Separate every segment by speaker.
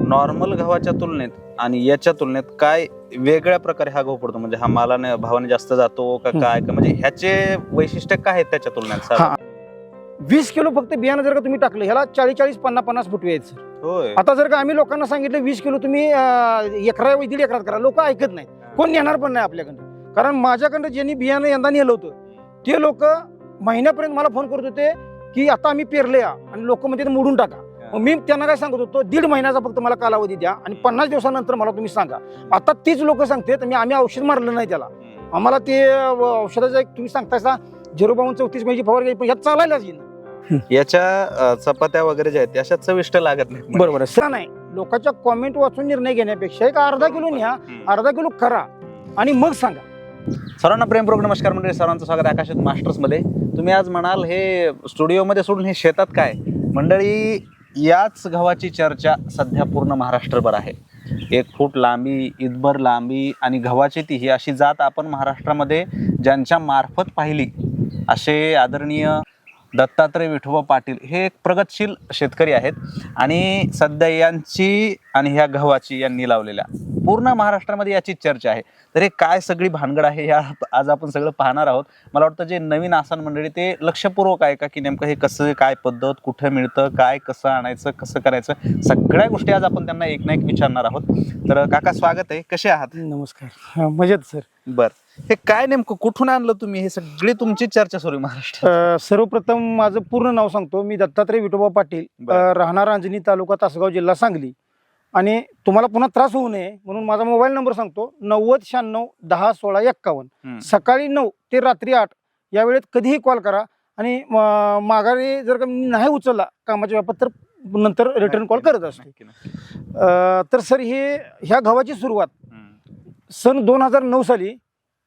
Speaker 1: Normal गव्हाच्या तुलनेत आणि याच्या तुलनेत काय वेगळ्या प्रकारे हा गहू पडतो? म्हणजे हा मालाने भावाने जास्त जातो का काय का? म्हणजे ह्याचे वैशिष्ट्य काय आहेत त्याच्या तुलनेत?
Speaker 2: 20 किलो फक्त बियाणं जर का तुम्ही टाकलं ह्याला 40-40, 50-50 फुटवे आहेत सर.
Speaker 1: होय.
Speaker 2: आता जर का आम्ही लोकांना सांगितलं 20 किलो तुम्ही एकरा 1.5 एकरात करा, लोक ऐकत नाही, कोण नेणार पण नाही आपल्याकडं. कारण माझ्याकडं ज्यांनी बियाणं यंदा नेलं होतं ते लोक महिन्यापर्यंत मला फोन करत होते की आता आम्ही पेरले आणि लोक म्हणते मोडून टाका. मग मी त्यांना काय सांगत होतो, 1.5 महिन्याचा फक्त मला कालावधी द्या आणि 50 दिवसानंतर मला तुम्ही सांगा. आता तीच लोक सांगतात आम्ही औषध मारलं नाही त्याला, आम्हाला ते औषधाचं एक तुम्ही सांगताय 05234 महिची फवारणी पण ह्यात चालायलाच येईल.
Speaker 1: याच्या चपात्या वगैरे ज्या आहेत अशा चविष्ट लागत नाही.
Speaker 2: बरोबर आहे. नाही, लोकांच्या कॉमेंट वाचून निर्णय घेण्यापेक्षा एक अर्धा किलो न्या, अर्धा किलो करा आणि मग सांगा.
Speaker 1: सर्वांना प्रेमपूर्वक नमस्कार मंडळी, सर्वांचं स्वागत आहे आकाशात मास्टर्स मध्ये. तुम्ही आज म्हणाल हे स्टुडिओमध्ये सोडून हे शेतात काय? मंडळी, याच गव्हाची चर्चा सध्या पूर्ण महाराष्ट्रभर आहे. 1 फूट लांबी, ईदभर लांबी आणि गव्हाची ती ही अशी जात आपण महाराष्ट्रामध्ये ज्यांच्या मार्फत पाहिली असे आदरणीय दत्तात्रय विठोबा पाटील हे एक प्रगतशील शेतकरी आहेत आणि सध्या यांची आणि ह्या गव्हाची यांनी लावलेल्या पूर्ण महाराष्ट्रामध्ये याची चर्चा आहे. तर हे काय सगळी भानगड आहे या आज आपण सगळं पाहणार आहोत. मला वाटतं जे नवीन आसन मंडळी ते लक्षपूर्वक आहे का की नेमकं हे कसं, काय पद्धत, कुठं मिळतं, काय कसं आणायचं, कसं करायचं, सगळ्या गोष्टी आज आपण त्यांना एक ना एक विचारणार आहोत. तर काका स्वागत आहे, कसे आहात?
Speaker 2: नमस्कार. मजेत सर.
Speaker 1: बर, हे काय नेमकं कुठून आणलं तुम्ही? हे सगळी तुमची चर्चा सुरू आहे महाराष्ट्रात.
Speaker 2: सर्वप्रथम माझं पूर्ण नाव सांगतो. मी दत्तात्रय विठोबा पाटील, राहणार अंजनी, तालुका तासगाव, जिल्हा सांगली. आणि तुम्हाला पुन्हा त्रास होऊ नये म्हणून माझा मोबाईल नंबर सांगतो, 9096101651. सकाळी 9 ते रात्री 8 या वेळेत कधीही कॉल करा आणि माघारी जर का नाही उचलला कामाच्या बाबत तर नंतर रिटर्न कॉल करत असतो. तर सर ह्या गव्हाची सुरुवात सन 2009 साली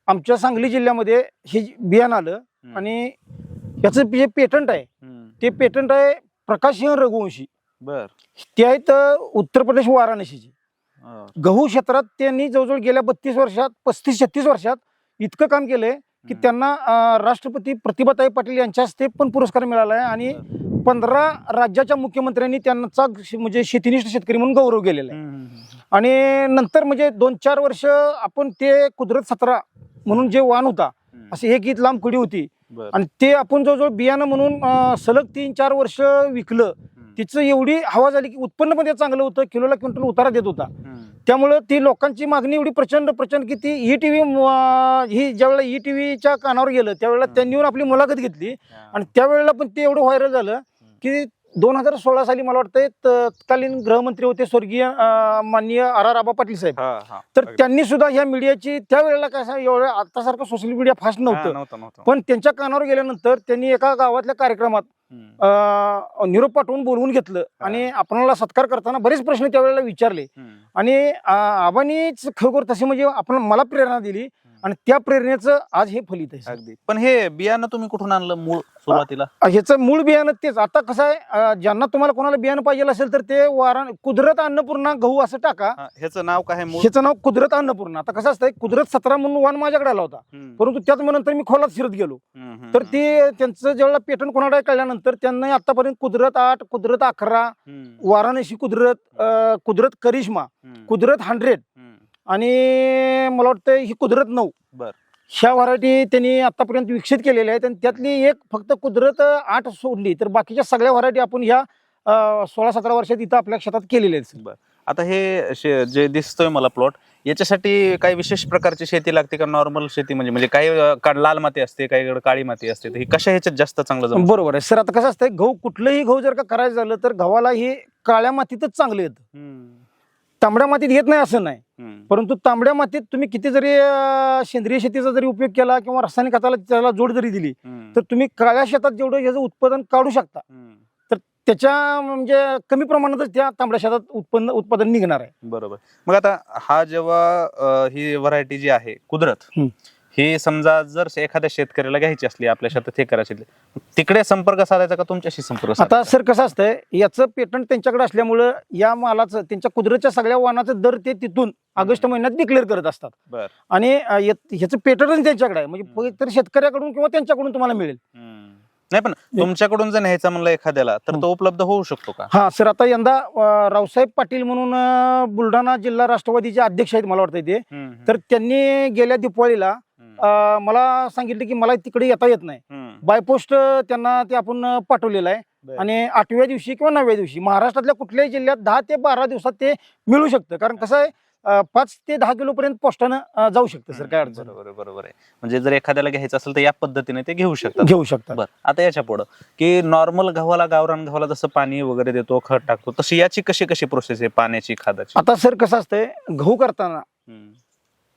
Speaker 2: आमच्या सांगली जिल्ह्यामध्ये हे बियाणं आलं आणि याचं जे पेटंट आहे ते पेटंट आहे प्रकाश सिंह रघुवंशी.
Speaker 1: बर,
Speaker 2: ते आहेत उत्तर प्रदेश वाराणसीचे. गहू क्षेत्रात त्यांनी जवळजवळ गेल्या 32 वर्षात 35-36 वर्षात इतकं काम केलंय की त्यांना राष्ट्रपती प्रतिभाताई पाटील यांच्या हस्ते पण पुरस्कार मिळाला आहे आणि 15 राज्याच्या मुख्यमंत्र्यांनी त्यांचा म्हणजे शेतीनिष्ठ शेतकरी म्हणून गौरव केलेला आहे. आणि नंतर म्हणजे 2-4 वर्ष आपण ते कुदरत 17 म्हणून जे वाण होता असे 1 ईत लांब कडी होती आणि ते आपण जवळजवळ बियाणं म्हणून सलग 3-4 वर्ष विकलं. तिचं एवढी हवा झाली की उत्पन्न पण ते चांगलं होतं, किलोला क्विंटल उतारा देत होता. त्यामुळं ती लोकांची मागणी एवढी प्रचंड की ती ETV ही ज्यावेळेला ETVच्या कानावर गेलं त्यावेळेला त्यांनी येऊन आपली मुलाखत घेतली आणि त्यावेळेला पण ते एवढं व्हायरल झालं की 2016 साली मला वाटतं तत्कालीन गृहमंत्री होते स्वर्गीय माननीय RR आबा पाटील साहेब. तर त्यांनी सुद्धा ह्या मीडियाची त्यावेळेला काय एवढं आतासारखं सोशल मीडिया फास्ट नव्हतं, पण त्यांच्या कानावर गेल्यानंतर त्यांनी एका गावातल्या कार्यक्रमात निरोप पाठवून बोलवून घेतलं आणि आपल्याला सत्कार करताना बरेच प्रश्न त्यावेळेला विचारले आणि आबांनीच खरोखर तसे म्हणजे मला प्रेरणा दिली आणि त्या प्रेरणेचं आज हे फलित आहे.
Speaker 1: अगदी. पण हे बियाणं तुम्ही कुठून आणलं मूळ सुरुवातीला?
Speaker 2: ह्याचं मूळ बियाणं तेच. आता कसं आहे, ज्यांना तुम्हाला कोणाला बियाणं पाहिजे असेल तर ते कुदरत अन्नपूर्णा गहू असं टाका.
Speaker 1: ह्याचं नाव काय?
Speaker 2: ह्याचं नाव कुदरत अन्नपूर्णा. आता कसं असतंय, कुदरत 17 म्हणून वाण माझ्याकडे आला होता, परंतु त्याच नंतर मी खोलात शिरत गेलो तर ते त्यांचं ज्यावेळेला पेटंट कोणाला कळल्यानंतर त्यांना आतापर्यंत कुदरत 8, कुदरत 11, वाराणसी कुदरत, कुदरत करिश्मा, कुदरत 100 आणि मला वाटतं ही कुदरत 9 ह्या व्हरायटी त्यांनी आतापर्यंत विकसित केलेल्या आहेत आणि त्यातली एक फक्त कुदरत 8 सोडली तर बाकीच्या सगळ्या व्हरायटी आपण ह्या 16-17 वर्षात इथं आपल्या क्षेत्रात केलेले आहेत.
Speaker 1: आता हे जे दिसतोय मला प्लॉट, याच्यासाठी काही विशेष प्रकारची शेती लागते का नॉर्मल शेती? म्हणजे काही लाल माती असते, काही काळी माती असते, तर ही कशा ह्याच्यात जास्त चांगलं जमतं?
Speaker 2: बरोबर आहे सर. आता कसं असतंय, गहू कुठलंही गहू जर का करायचं झालं तर गव्हाला हे काळ्या मातीतच चांगलं येतं, तांबड्या मातीत येत नाही असं नाही. परंतु तांबड्या मातीत तुम्ही किती जरी सेंद्रिय शेतीचा जरी उपयोग केला किंवा रासायनिक खताला त्याला जोड जरी दिली तर तुम्ही काळ्या शेतात जेवढं याचं उत्पादन काढू शकता तर त्याच्या म्हणजे कमी प्रमाणातच त्या तांबड्या शेतात उत्पादन निघणार आहे.
Speaker 1: बरोबर. मग आता हा जेव्हा ही व्हरायटी जी आहे कुदरत, हे समजा जर एखाद्या शेतकऱ्याला घ्यायची असली, आपल्या शेतात हे करायची, तिकडे संपर्क साधायचा का तुमच्याशी संपर्क?
Speaker 2: आता सर कसं असतंय, याचं पेटंट त्यांच्याकडे असल्यामुळं या मालाचं त्यांच्या कुदरतच्या सगळ्या वाहनाचं दर ते तिथून ऑगस्ट महिन्यात डिक्लेअर करत असतात आणि ह्याचं पेटंट त्यांच्याकडे आहे, म्हणजे तर शेतकऱ्याकडून किंवा त्यांच्याकडून तुम्हाला मिळेल.
Speaker 1: नाही, पण तुमच्याकडून जर न्यायचा म्हणलं एखाद्याला तर तो उपलब्ध होऊ शकतो का?
Speaker 2: हा सर, आता यंदा रावसाहेब पाटील म्हणून बुलढाणा जिल्हा राष्ट्रवादीचे अध्यक्ष आहेत मला वाटतं ते. तर त्यांनी गेल्या दिवाळीला मला सांगितलं की मला तिकडे येता येत नाही, बाय पोस्ट त्यांना ते आपण पाठवलेलं आहे आणि 8व्या दिवशी किंवा 9व्या दिवशी महाराष्ट्रातल्या कुठल्याही जिल्ह्यात 10 ते 12 दिवसात ते मिळू शकतं. कारण कसं आहे 5 ते 10 किलो पर्यंत पोस्टानं जाऊ शकतं सर, काय अडचण.
Speaker 1: बरोबर आहे. म्हणजे जर एखाद्याला घ्यायचं असेल तर या पद्धतीने ते घेऊ शकतात.
Speaker 2: बरं,
Speaker 1: आता याच्या पुढं की नॉर्मल गव्हाला, गावरान गव्हाला जसं पाणी वगैरे देतो, खत टाकतो, तशी याची कशी कशी प्रोसेस आहे पाण्याची, खताची?
Speaker 2: आता सर कसं असतंय, गहू करताना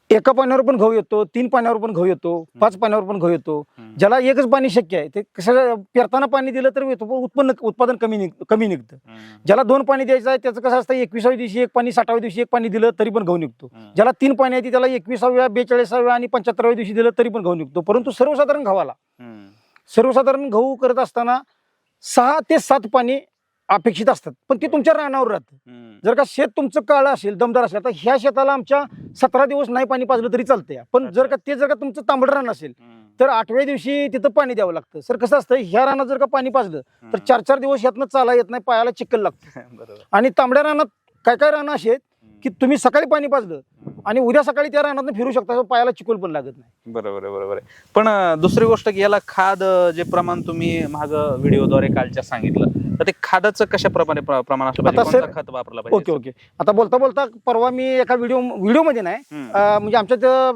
Speaker 2: एका पाण्यावर पण गहू येतो, 3 पाण्यावर पण गहू येतो, 5 पाण्यावर पण गहू येतो. ज्याला एकच पाणी शक्य आहे ते कसं पेरताना पाणी दिलं तर उत्पादन कमी निघतं. ज्याला 2 पाणी द्यायचं आहे त्याचं कसं असतं, 21व्या दिवशी एक पाणी, 60व्या दिवशी एक पाणी दिलं तरी पण गहू निघतो. ज्याला 3 पाणी आहे त्याला 21व्या, 42व्या आणि 75व्या दिवशी दिलं तरी पण गहू निघतो. परंतु सर्वसाधारण गहू करत असताना 6 ते 7 पाणी अपेक्षित असतात, पण ते तुमच्या रानावर राहतं. जर का शेत तुमचं काळं असेल, दमदार असेल, तर ह्या शेताला आमच्या 17 दिवस नाही पाणी पाजलं तरी चालतंय. पण जर का तुमचं तांबडं रान असेल तर 8व्या दिवशी तिथं पाणी द्यावं लागतं. सर कसं असतं, ह्या रानात जर का पाणी पाजलं तर 4-4 दिवस यातनं चाला येत नाही, पायाला चिखल लागतं. आणि तांबड्या रानात काय रानं अशी आहेत की तुम्ही सकाळी पाणी पाजलं आणि उद्या सकाळी त्या रानात फिरू शकता, पायाला चिखल पण लागत नाही.
Speaker 1: बरोबर आहे. पण दुसरी गोष्ट की याला खाद जे प्रमाण तुम्ही माग व्हिडिओद्वारे कालच्या सांगितलं, तर ते खादाचं कशा प्रमाण असलं पाहिजे, कोणतं खत वापरलं पाहिजे?
Speaker 2: ओके. आता बोलता परवा मी एका व्हिडिओमध्ये नाही, म्हणजे आमच्या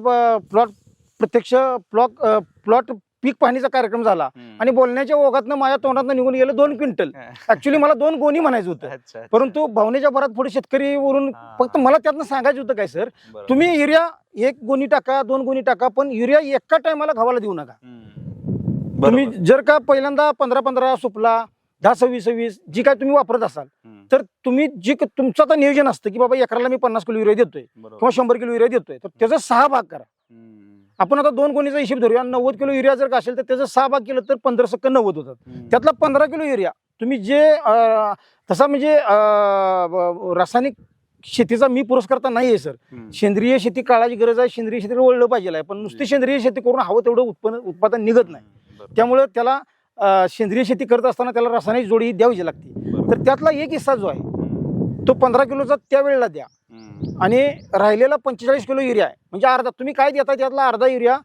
Speaker 2: प्रत्यक्ष प्लॉट पीक पाहणीचा कार्यक्रम झाला आणि बोलण्याच्या ओघातनं माझ्या तोंडातनं निघून गेलं 2 क्विंटल. ऍक्च्युली मला 2 गोणी म्हणायचं होतं, परंतु भावनेच्या भरात पुढे शेतकरी वरून फक्त मला त्यातनं सांगायचं होतं काय सर, तुम्ही युरिया 1 गोणी टाका, 2 गोणी टाका, पण युरिया एका टायमाला गव्हाला देऊ नका. तुम्ही जर का पहिल्यांदा 15-15 सुपला, 10-26 जी काय तुम्ही वापरत असाल तर तुम्ही जी तुमचं आता नियोजन असतं की बाबा एकराला मी 50 किलो युरिया देतोय किंवा 100 किलो युरिया देतोय, तर त्याचा 6 भाग करा. आपण आता 2 गोणीचा हिशोब धरूया, 90 किलो युरिया जर का असेल तर त्याचं 6 भाग केलं तर 15/90 होतात. त्यातला 15 किलो युरिया तुम्ही जे तसा म्हणजे रासायनिक शेतीचा मी पुरस्कारता नाहीये सर. सेंद्रिय शेती काळाची गरज आहे, सेंद्रिय शेतीला वळलं पाहिजे, पण नुसती सेंद्रिय शेती करून हवं तेवढं उत्पादन निघत नाही. त्यामुळे त्याला सेंद्रिय शेती करत असताना त्याला रासायनिक जोडी द्यावी लागते. तर त्यातला एक हिस्सा जो आहे तो 15 किलोचा त्यावेळेला द्या आणि राहिलेला 45 किलो युरिया आहे, म्हणजे अर्धा तुम्ही काय देता त्यातला अर्धा युरिया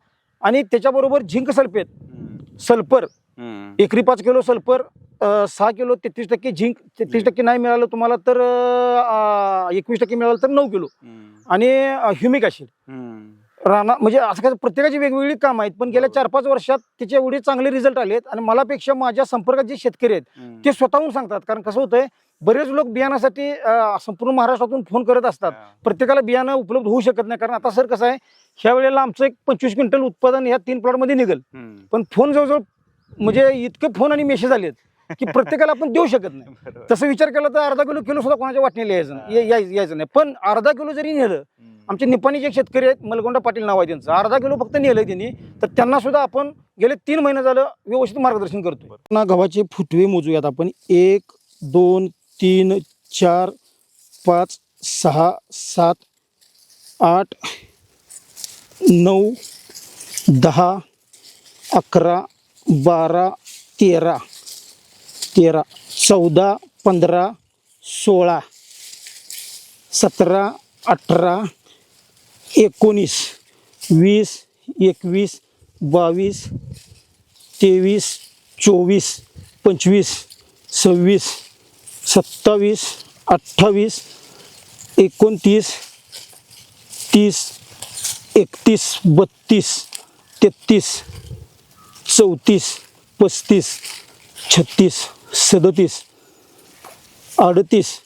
Speaker 2: आणि त्याच्याबरोबर झिंक सल्फर एकरी 5 किलो सल्फर, 6 किलो 33% झिंक, 33% नाही मिळालं तुम्हाला तर 21% मिळालं तर 9 किलो आणि ह्युमिक ऍसिड राणा. म्हणजे असं काय प्रत्येकाची वेगवेगळी काम आहेत, पण गेल्या 4-5 वर्षात त्याचे एवढे चांगले रिझल्ट आलेत आणि मलापेक्षा माझ्या संपर्कात जे शेतकरी आहेत ते स्वतःहून सांगतात. कारण कसं होतंय, बरेच लोक बियाणासाठी संपूर्ण महाराष्ट्रातून फोन करत असतात, प्रत्येकाला बियाणं उपलब्ध होऊ शकत नाही. कारण आता सर कसं आहे, ह्या वेळेला आमचं एक 25 क्विंटल उत्पादन ह्या 3 प्लॉटमध्ये निघेल, पण फोन जवळजवळ म्हणजे इतके फोन आणि मेसेज आलेत की प्रत्येकाला आपण देऊ शकत नाही. तसं विचार केला तर अर्धा किलो सुद्धा कोणाच्या वाटणीला यायचं नाही. पण अर्धा किलो जरी नेलं, आमचे निपाणीचे एक शेतकरी आहेत, मलगोंडा पाटील नाव आहे त्यांचं, अर्धा किलो फक्त नेलं त्यांनी, तर त्यांना सुद्धा आपण गेले 3 महिने झालं व्यवस्थित मार्गदर्शन करतोय. गव्हाचे फुटवे मोजूयात आपण. 1, 2, 3, 4, 5, 6, 7, 8, 9, 10, 11, 12, 13, 14, 15, 16, 17, 18, 19, 20, 21, 22, 23, 24, 25, 26, 27, 28, 29, 30, 31, 32, 33, 34, 35, 36, 37, 38,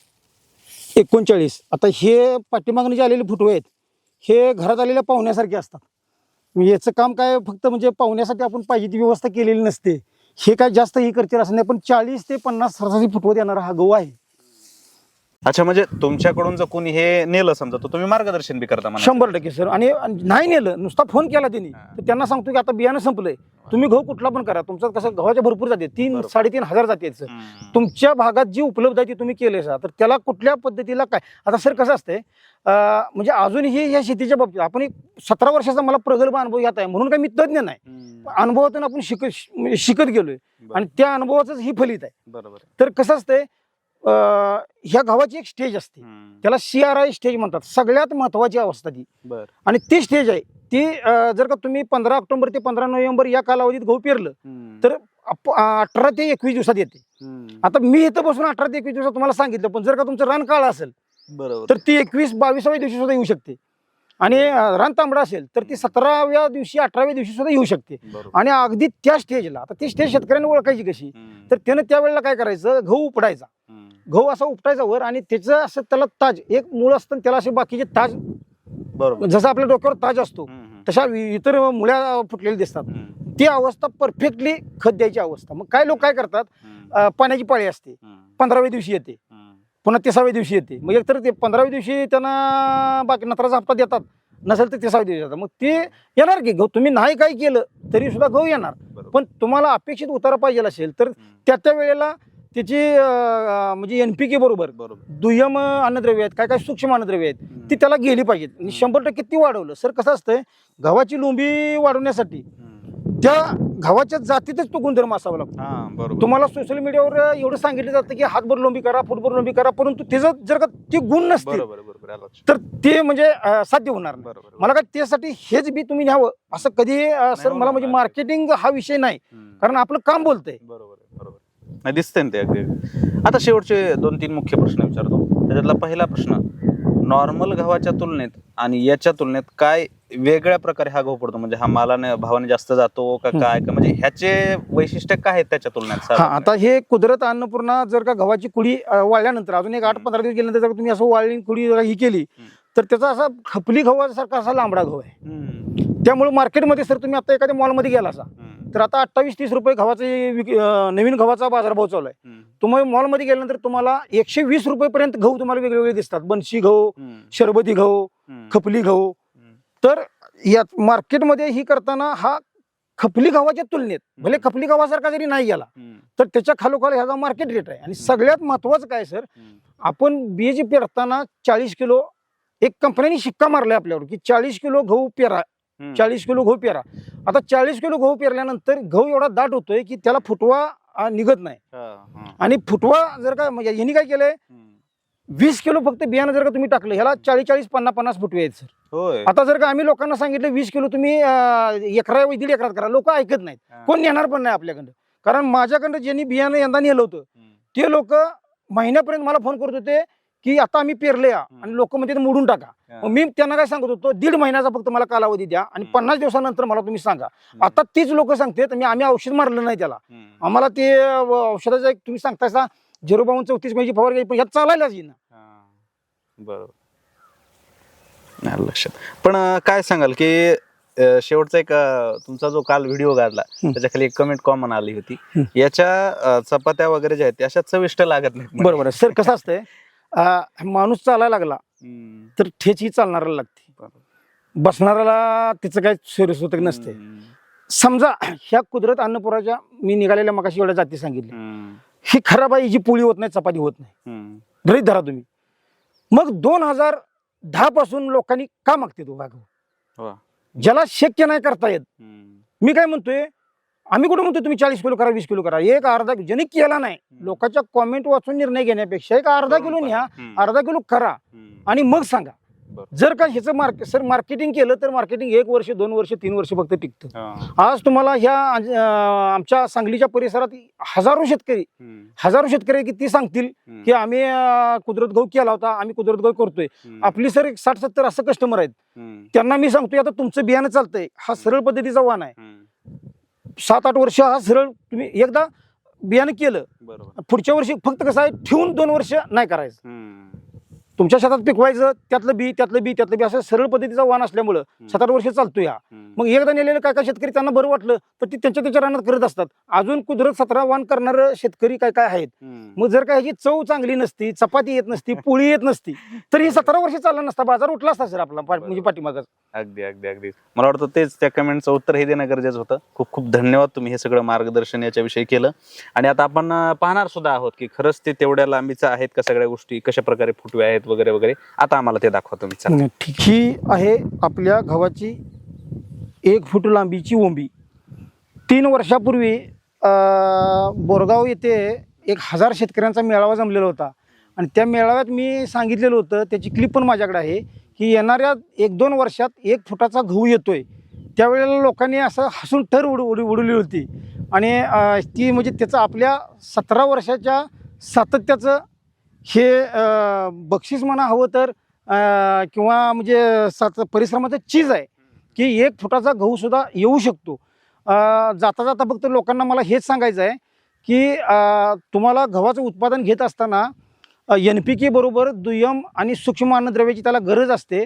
Speaker 2: 39. आता हे पाठीमागणे जे आलेले फुटवे आहेत हे घरात आलेल्या पाहुण्यासारखे असतात. याचं काम काय फक्त म्हणजे पाहुण्यासाठी आपण पाहिजे ती व्यवस्था केलेली नसते. हे काय जास्त ही करतील असं नाही, पण 40 ते 50 सरासरी फुटवत येणारा हा गहू आहे.
Speaker 1: अच्छा, म्हणजे तुमच्याकडून जर कोणी हे नेलं समजा तर तुम्ही मार्गदर्शन बी करता म्हणा.
Speaker 2: 100% सर. आणि नाही नेलं, नुसता फोन केला त्यांनी
Speaker 1: हा.
Speaker 2: तर त्यांना सांगतो की आता बियाणं संपलंय, तुम्ही गहू कुठला पण करा. तुमचं कसं गव्हाच्या भरपूर जाते,
Speaker 1: बरोबर.
Speaker 2: 3-3.5 हजार जाते सर.
Speaker 1: हम्म.
Speaker 2: तुमच्या भागात जी उपलब्ध आहे ती तुम्ही केले सर. तर त्याला कुठल्या पद्धतीला काय आता सर कसं असतंय, म्हणजे अजूनही या शेतीच्या बाबतीत आपण 17 वर्षाचा मला प्रगल्भ अनुभव घेत आहे म्हणून काही मी तज्ञ नाही.
Speaker 1: हम्म.
Speaker 2: अनुभवातून आपण म्हणजे शिकत गेलोय आणि त्या अनुभवाचंच ही फलित आहे.
Speaker 1: बरोबर.
Speaker 2: तर कसं असतंय, ह्या गव्हाची एक स्टेज असते,
Speaker 1: हम्म.
Speaker 2: त्याला CRI स्टेज म्हणतात, सगळ्यात महत्वाची अवस्था ती.
Speaker 1: बर.
Speaker 2: आणि ती स्टेज आहे ती जर का तुम्ही 15 ऑक्टोबर ते 15 नोव्हेंबर या कालावधीत गहू पेरलं
Speaker 1: हम्म.
Speaker 2: तर 18 ते 21 दिवसात येते.
Speaker 1: हम्म.
Speaker 2: आता मी इथं बसून 18 ते 21 दिवसात तुम्हाला सांगितलं, पण जर का तुमचं रान काळं असेल
Speaker 1: बरोबर.
Speaker 2: तर ती 21-22व्या दिवशी सुद्धा येऊ शकते. आणि रान तांबडा असेल तर ती 17व्या दिवशी 18व्या दिवशी सुद्धा येऊ शकते.
Speaker 1: बरोबर.
Speaker 2: आणि अगदी त्या स्टेजला आता ती स्टेज शेतकऱ्यांनी ओळखायची कशी,
Speaker 1: हम्म.
Speaker 2: तर त्यानं त्यावेळेला काय करायचं, गहू उपटायचा,
Speaker 1: हम्म.
Speaker 2: गहू असा उपटायचा वर आणि त्याचं असं त्याला ताज एक मूळ असतं आणि त्याला असे बाकीचे ताज,
Speaker 1: बरोबर.
Speaker 2: जसं आपल्या डोक्यावर ताज असतो
Speaker 1: हम्म.
Speaker 2: तशा इतर मुळ्या फुटलेल्या दिसतात.
Speaker 1: हम्म.
Speaker 2: ती अवस्था परफेक्टली खत द्यायची अवस्था. मग काय लोक काय करतात,
Speaker 1: हम्म.
Speaker 2: पाण्याची पाळी असते,
Speaker 1: हम्म.
Speaker 2: 15व्या दिवशी येते,
Speaker 1: हम्म.
Speaker 2: पुन्हा 30व्या दिवशी येते. मग एकतर ते 15व्या दिवशी त्यांना बाकी नत्राचा हप्ता देतात, नसेल तर 30व्या दिवशी येतात. मग ते येणार की गहू, तुम्ही नाही काय केलं तरी सुद्धा गहू येणार.
Speaker 1: बरोबर.
Speaker 2: पण तुम्हाला अपेक्षित उतारा पाहिजे असेल तर
Speaker 1: हम्म.
Speaker 2: त्या वेळेला त्याची म्हणजे NPK बरोबर
Speaker 1: बरोबर.
Speaker 2: दुय्यम अन्नद्रव्य आहेत, काय काय सूक्ष्म अन्नद्रव्य आहेत,
Speaker 1: हम्म.
Speaker 2: ती त्याला गेली पाहिजेत. आणि 100% ती वाढवलं सर. कसं असतंय, गव्हाची लोंबी वाढवण्यासाठी
Speaker 1: हम्म.
Speaker 2: त्या गव्हाच्या जातीतच तो गुणधर्म असावा लागतो.
Speaker 1: हा, बरोबर.
Speaker 2: तुम्हाला सोशल मीडियावर एवढं सांगितलं जातं की हातभर लोंबी करा, फुटभर लोंबी करा, परंतु त्याचं जर का ते गुण नसतील
Speaker 1: बरोबर. बरोबर. आलं लक्षात.
Speaker 2: तर ते म्हणजे साध्य होणार नाही.
Speaker 1: बरोबर.
Speaker 2: मला काय त्यासाठी हेच बी तुम्ही न्यावं असं कधी सर मला म्हणजे
Speaker 1: होणार.
Speaker 2: मार्केटिंग हा विषय नाही,
Speaker 1: हम्म.
Speaker 2: कारण आपलं काम बोलतंय.
Speaker 1: बरोबर. बरोबर. नाही, दिसतंय ना ते अगदी. आता शेवटचे 2-3 मुख्य प्रश्न विचारतो. त्याच्यातला पहिला प्रश्न, नॉर्मल गव्हाच्या तुलनेत आणि याच्या तुलनेत काय वेगळ्या प्रकारे हा गहू पडतो? म्हणजे हा मालाने भावाने जास्त जातो का काय, का म्हणजे ह्याचे वैशिष्ट्य काय आहेत त्याच्या तुलनेत?
Speaker 2: हा, आता हे कुदरत अन्नपूर्णा जर का गव्हाची कुडी वाळल्यानंतर अजून एक 8-15 दिवस गेल्यानंतर जर तुम्ही असं वाळली कुडी जर ही केली तर त्याचा असा खपली गव्हासारखा असा लांबडा गहू आहे.
Speaker 1: हम्म.
Speaker 2: त्यामुळे मार्केटमध्ये सर तुम्ही आता एखाद्या मॉलमध्ये गेला असा
Speaker 1: हम्म.
Speaker 2: तर आता 28-30 रुपये गव्हाचे नवीन गव्हाचा बाजारभाव चालू आहे.
Speaker 1: हम्म.
Speaker 2: तुम्ही मॉलमध्ये गेल्यानंतर तुम्हाला 120 रुपयेपर्यंत गहू तुम्हाला वेगवेगळे दिसतात. बनशी गहू,
Speaker 1: हम्म.
Speaker 2: शरबती गहू,
Speaker 1: हम्म.
Speaker 2: खपली गहू.
Speaker 1: हम्म.
Speaker 2: तर या मार्केटमध्ये ही करताना हा खपली गव्हाच्या तुलनेत भले खपली गव्हासारखा जरी नाही गेला
Speaker 1: हम्म.
Speaker 2: तर त्याच्या खालोखाल ह्याचा मार्केट रेट आहे. आणि सगळ्यात महत्वाचं काय सर,
Speaker 1: हम्म.
Speaker 2: आपण बीज पेरताना 40 किलो एक कंपनीने शिक्का मारलाय आपल्यावर की 40 किलो गहू पेरा,
Speaker 1: हम्म.
Speaker 2: 40 किलो गहू पेरा. आता 40 किलो गहू पेरल्यानंतर गहू एवढा दाट होतोय की त्याला फुटवा निघत नाही.
Speaker 1: हा, हा.
Speaker 2: आणि फुटवा जर का म्हणजे यांनी काय केलंय,
Speaker 1: हम्म.
Speaker 2: 20 किलो फक्त बियाणं जर का तुम्ही टाकलं ह्याला 40-40, 50-50 फुटवे आहेत सर.
Speaker 1: होय.
Speaker 2: आता जर का आम्ही लोकांना सांगितलं 20 किलो तुम्ही एकरा 1.5 एकरात करा, लोक ऐकत नाहीत,
Speaker 1: हा.
Speaker 2: कोण नेणार पण नाही आपल्याकडं. कारण माझ्याकडं ज्यांनी बियाणं यंदा नेलं होतं
Speaker 1: हम्म.
Speaker 2: ते लोक महिन्यापर्यंत मला फोन करत होते की आता आम्ही पेरले आणि लोक म्हणते ते मोडून टाका.
Speaker 1: हा.
Speaker 2: मग मी त्यांना काय सांगत होतो, 1.5 महिन्याचा फक्त मला कालावधी द्या आणि 50 दिवसानंतर मला तुम्ही सांगा. आता तीच लोक सांगतात आम्ही औषध मारलं नाही त्याला,
Speaker 1: हम्म.
Speaker 2: आम्हाला ते औषधाचं एक तुम्ही सांगताय 052-34 महिन्याची फवारणी घ्यायची, पण ह्यात चालायलाच येईना.
Speaker 1: हा. बरोबर. आलं लक्षात. पण काय सांगाल की शेवटचा एक तुमचा जो काल व्हिडिओ काढला त्याच्या खाली एक कमेंट कॉमन आली होती, याच्या चपात्या वगैरे ज्या आहेत त्या अशा चविष्ट लागत नाहीत म्हणे.
Speaker 2: बरोबर आहे सर. कसं असतंय, माणूस चालायला लागला
Speaker 1: हम्म.
Speaker 2: तर ठेच ही चालणाऱ्याला लागते,
Speaker 1: बरोबर.
Speaker 2: बसणाऱ्याला तिचं काही सोयीसुतक नसते.
Speaker 1: हम्म.
Speaker 2: समजा ह्या कुदरत अन्नपुराच्या मी निघालेल्या मगाशी एवढ्या जाती सांगितल्या,
Speaker 1: हम्म.
Speaker 2: ही खराब आहे, जी पोळी होत नाही, चपाती होत नाही,
Speaker 1: हम्म.
Speaker 2: घरीच धरा तुम्ही. मग 2010 पासून लोकांनी का मागते तो भाग,
Speaker 1: हो.
Speaker 2: ज्याला शक्य नाही करता येत.
Speaker 1: हम्म.
Speaker 2: मी काय म्हणतोय, आम्ही कुठं म्हणतोय तुम्ही 40 किलो करा, 20 किलो करा, एक अर्धा ज्याने केला नाही, लोकांच्या कॉमेंट वाचून निर्णय घेण्यापेक्षा एक अर्धा किलो न्या,
Speaker 1: हम्म.
Speaker 2: अर्धा किलो करा
Speaker 1: हम्म.
Speaker 2: आणि मग सांगा.
Speaker 1: बरोबर.
Speaker 2: जर का ह्याचं सर मार्केटिंग केलं तर मार्केटिंग 1 वर्ष, 2 वर्ष, 3 वर्ष फक्त टिकतं.
Speaker 1: हा.
Speaker 2: आज तुम्हाला ह्या आमच्या सांगलीच्या परिसरात हजारो
Speaker 1: हम्म.
Speaker 2: शेतकरी किती सांगतील
Speaker 1: हम्म.
Speaker 2: की आम्ही कुदरत गहू केला होता, आम्ही कुदरत गहू करतोय.
Speaker 1: हम्म.
Speaker 2: आपली सर 60-70 असं कस्टमर आहेत,
Speaker 1: हम्म.
Speaker 2: त्यांना मी सांगतोय आता तुमचं बियाणं चालतंय, हा सरळ पद्धतीचा वाण आहे.
Speaker 1: हम्म.
Speaker 2: 7-8 वर्ष हा सरळ तुम्ही एकदा बियाणं केलं,
Speaker 1: बरोबर.
Speaker 2: पुढच्या वर्षी फक्त कसं आहे, ठेवून 2 वर्ष नाही करायचं.
Speaker 1: हम्म.
Speaker 2: तुमच्या शेतात पिकवायचं, त्यातलं बी असं सरळ पद्धतीचा वाण असल्यामुळं 7-8 वर्ष चालतोय हा.
Speaker 1: हम्म.
Speaker 2: मग एकदा नेलेले काय काय शेतकरी त्यांना बरं वाटलं तर ते त्यांच्या रानात करत असतात. अजून कुदरत 17 वाण करणारे शेतकरी काय काय आहेत. मग जर का ह्याची चव चांगली नसती, चपाती येत नसती, पोळी येत नसती, तर ही 17 वर्ष चालला नसता, बाजार उठला असता सर आपला म्हणजे पाठीमागच.
Speaker 1: अगदी अगदी अगदी मला वाटतं तेच त्या कमेंटचं उत्तर हे देणं गरजेचं होतं. खूप खूप धन्यवाद, तुम्ही हे सगळं मार्गदर्शन याच्याविषयी केलं. आणि आता आपण पाहणार सुद्धा आहोत की खरंच ते तेवढ्या लांबीचं आहेत का, सगळ्या गोष्टी कशा प्रकारे फुटवे आहेत वगैरे वगैरे. आता आम्हाला ते दाखवा तुम्ही. चला.
Speaker 2: ठीक. ही आहे आपल्या गव्हाची 1 फूट लांबीची ओंबी. 3 वर्षापूर्वी बोरगाव येथे 1000 शेतकऱ्यांचा मेळावा जमलेला होता आणि त्या मेळाव्यात मी सांगितलेलं होतं, त्याची क्लिप पण माझ्याकडे आहे, की येणाऱ्या 1-2 वर्षात 1 फुटाचा गहू येतोय. त्यावेळेला लोकांनी असं हसून ठर उडवली होती आणि ती म्हणजे त्याचं आपल्या 17 वर्षाच्या सातत्याचं हे बक्षीस म्हणा हवं तर किंवा म्हणजे परिश्रमाचं चीज आहे की 1 फुटाचा गहू सुद्धा येऊ शकतो. जाता जाता फक्त लोकांना मला हेच सांगायचं आहे की तुम्हाला गव्हाचं उत्पादन घेत असताना NPK बरोबर दुय्यम आणि सूक्ष्म अन्नद्रव्याची त्याला गरज असते.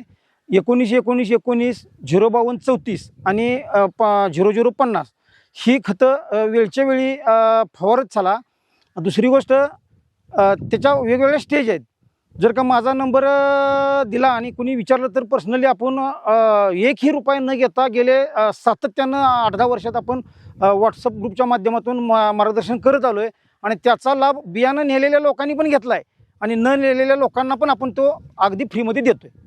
Speaker 2: 19-19-19 052-34 आणि 0050 ही खतं वेळच्या वेळी फवारत चला. दुसरी गोष्ट त्याच्या वेगवेगळ्या स्टेज आहेत. जर का माझा नंबर दिला आणि कुणी विचारलं तर पर्सनली आपण 1ही रुपया न घेता गेले सातत्यानं 8-10 वर्षात आपण व्हॉट्सअप ग्रुपच्या माध्यमातून मार्गदर्शन करत आलो आहे आणि त्याचा लाभ बियाणं नेलेल्या लोकांनी पण घेतला आहे आणि न नेलेल्या लोकांना पण आपण तो अगदी फ्रीमध्ये देतो आहे.